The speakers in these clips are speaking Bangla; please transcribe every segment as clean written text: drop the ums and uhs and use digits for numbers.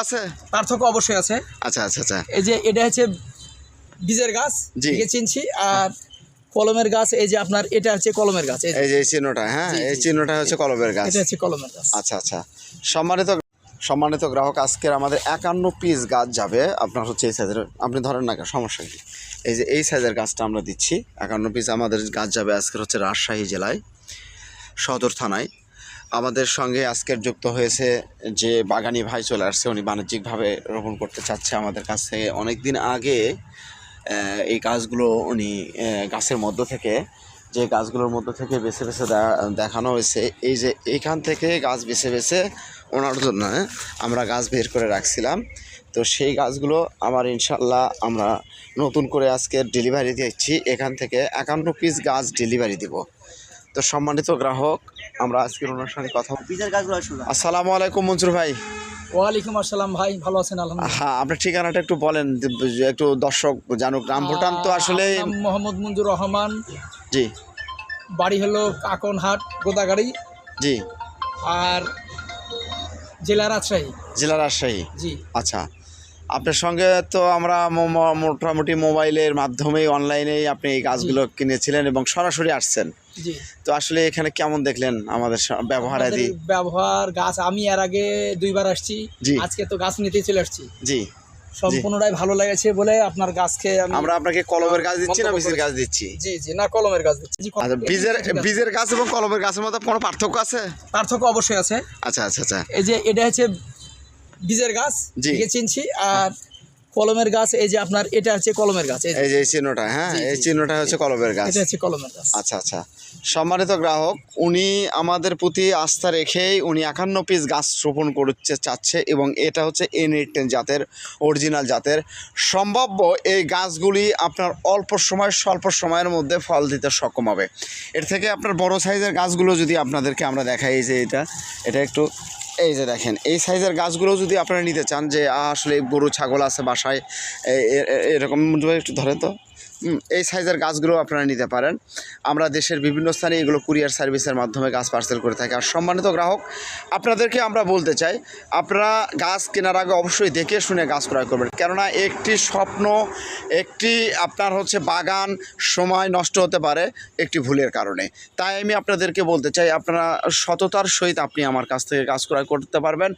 আছে? পার্থক্য অবশ্যই আছে। আচ্ছা আচ্ছা আচ্ছা, এই যে এটা হচ্ছে বীজের গাছ, থেকে চিনছি। আর কলমের গাছ, এই যে আপনার এটা হচ্ছে কলমের গাছ। এই যে এই চিহ্নটা, হ্যাঁ এই চিহ্নটা হচ্ছে কলমের গাছ। এটা হচ্ছে কলমের গাছ। আচ্ছা আচ্ছা, সম্মানিত গ্রাহক, আজকের আমাদের 51 পিস গাছ যাবে আপনার হচ্ছে এই সাইজের। আপনি ধরেন না, সমস্যা কি, এই যে এই সাইজের গাছটা আমরা দিচ্ছি 51 পিস আমাদের গাছ যাবে আজকের হচ্ছে রাজশাহী জেলায় সদর থানায়। আমাদের সঙ্গে আজকের যুক্ত হয়েছে যে বাগানি ভাই চলে আসছে, উনি বাণিজ্যিকভাবে রোপণ করতে চাচ্ছে আমাদের কাছে অনেক দিন আগে। এই গাছগুলো উনি গাছের মধ্য থেকে, যে গাছগুলোর মধ্যে থেকে বেছে বেছে দেখানো হয়েছে, এই যে এইখান থেকে গাছ বেছে বেছে ওনার জন্য আমরা গাছ বের করে রাখছিলাম। তো সেই গাছগুলো আমার ইনশাল্লাহ আমরা নতুন করে আজকে ডেলিভারি দিচ্ছি। এখান থেকে 51 পিস গাছ ডেলিভারি দিব। তো সম্মানিত গ্রাহক, আমরা আজকের ওনার সঙ্গে কথা বলবো। আসসালামু আলাইকুম মনসুর ভাই। ওয়ালাইকুম আসসালাম ভাই, ভালো আছেন? আলহামদুলিল্লাহ। হ্যাঁ, আপনার ঠিকানাটা একটু বলেন, একটু দর্শক জানুক। রামভুটান তো আসলে মোহাম্মদ মঞ্জুর রহমান, জি, বাড়ি হলো কাকনহাট গোদাগাড়ি, জি, আর জেলা রাজশাহী। জেলা রাজশাহী, জি। আচ্ছা, আপনার সঙ্গে তো আমরা মোটামুটি মোবাইলের মাধ্যমেই অনলাইনেই আপনি এই গাছগুলো কিনেছিলেন এবং সরাসরি আসছেন। জি। তো আসলে এখানে কেমন দেখলেন আমাদের ব্যবহার? গাছ আমি এর আগে 2 বার আসছি, আজকে তো গাছ নিতেই চলে আসছি। জি, সম্পূর্ণটাই ভালো লেগেছে বলে আপনার গাছকে আমরা আপনাকে কলমের গাছ দিচ্ছি না বীজের গাছ দিচ্ছি? জি জি, না কলমের গাছ দিচ্ছি। আচ্ছা, বীজের গাছ এবং কলমের গাছের মধ্যে কোনো পার্থক্য আছে? পার্থক্য অবশ্যই আছে। আচ্ছা আচ্ছা আচ্ছা, এই যে এটা হচ্ছে বীজের গাছ, থেকে চিনছি। আর কলমের গাছ, এই যে আপনার এটা হচ্ছে কলমের গাছ। এই যে এই চিহ্নটা, হ্যাঁ এই চিহ্নটা হচ্ছে কলমের গাছ। এটা হচ্ছে কলমের গাছ। আচ্ছা আচ্ছা, সম্মানিত গ্রাহক, উনি আমাদের প্রতি আস্থা রেখেই উনি 51 পিস গাছ রোপণ করতে চাচ্ছে এবং এটা হচ্ছে N18 জাতের, অরিজিনাল জাতের। সম্ভাব্য এই গাছগুলি আপনার স্বল্প সময়ের মধ্যে ফল দিতে সক্ষম হবে। এর থেকে আপনার বড় সাইজের গাছগুলো যদি আপনাদেরকে আমরা দেখাই, এই যে এটা একটু, এই যে দেখেন এই সাইজের গাছগুলো যদি আপনারা নিতে চান, যে আসলে গরু ছাগল আছে বাসায়, এরকম একটু ধরেন তো, এই সাইজের গাছগুলো আপনারা নিতে পারেন। আমরা দেশের বিভিন্ন স্থানে এগুলো কুরিয়ার সার্ভিসের মাধ্যমে গাছ পার্সেল করে থাকি। আর সম্মানিত গ্রাহক, আপনাদেরকে আমরা বলতে চাই, আপনারা গাছ কেনার আগে অবশ্যই দেখে শুনে গাছ ক্রয় করবেন। কেননা একটি স্বপ্ন, একটি আপনার হচ্ছে বাগান সময় নষ্ট হতে পারে একটি ভুলের কারণে। তাই আমি আপনাদেরকে বলতে চাই, আপনারা সততার সহিত আপনি আমার কাছ থেকে গাছ ক্রয় করতে পারবেন।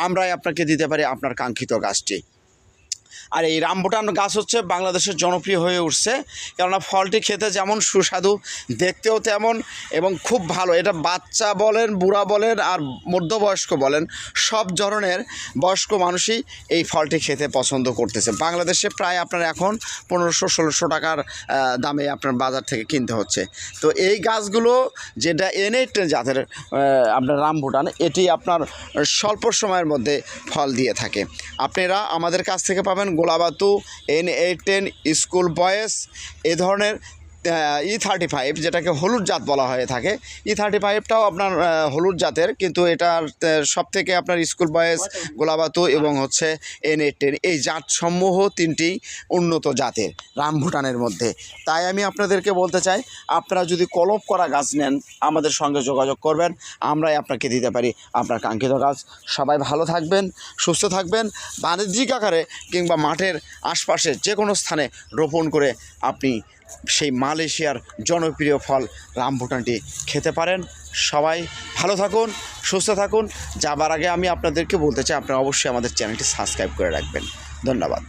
আমরাই আপনাকে দিতে পারি আপনার কাঙ্ক্ষিত গাছটি। আর এই রামভুটান গাছ হচ্ছে বাংলাদেশের জনপ্রিয় হয়ে উঠছে, কেননা ফলটি খেতে যেমন সুস্বাদু, দেখতেও তেমন, এবং খুব ভালো। এটা বাচ্চা বলেন, বুড়া বলেন, আর মধ্যবয়স্ক বলেন, সব ধরনের বয়স্ক মানুষই এই ফলটি খেতে পছন্দ করতেছে। বাংলাদেশে প্রায় আপনার এখন 1500-1600 টাকার দামে আপনার বাজার থেকে কিনতে হচ্ছে। তো এই গাছগুলো যেটা N18 জাতের আপনার রামভুটান, এটি আপনার স্বল্প সময়ের মধ্যে ফল দিয়ে থাকে। আপনারা আমাদের কাছ থেকে পাবেন গোলাবাতু, N18, স্কুল বয়েস, এ ধরনের E35, যেটাকে হলুদ জাত বলা হয়ে থাকে। E35টাও আপনার হলুদ জাতের, কিন্তু এটার সব থেকে আপনার স্কুল বয়েস, গোলাবাতু এবং হচ্ছে N18, এই জাতসমূহ 3টি উন্নত জাতের রামভুটানের মধ্যে। তাই আমি আপনাদেরকে বলতে চাই, আপনারা যদি কলম করা গাছ নেন, আমাদের সঙ্গে যোগাযোগ করবেন, আমরাই আপনাকে দিতে পারি আপনার কাঙ্ক্ষিত গাছ। সবাই ভালো থাকবেন, সুস্থ থাকবেন। বাণিজ্যিক আকারে কিংবা মাঠের আশপাশে যে কোনো স্থানে রোপণ করে আপনি সেই মালয়েশিয়ার জনপ্রিয় ফল রামভুটানটি খেতে পারেন। সবাই ভালো থাকুন, সুস্থ থাকুন। যাবার আগে আমি আপনাদেরকে বলতে চাই, আপনারা অবশ্যই আমাদের চ্যানেলটি সাবস্ক্রাইব করে রাখবেন। ধন্যবাদ।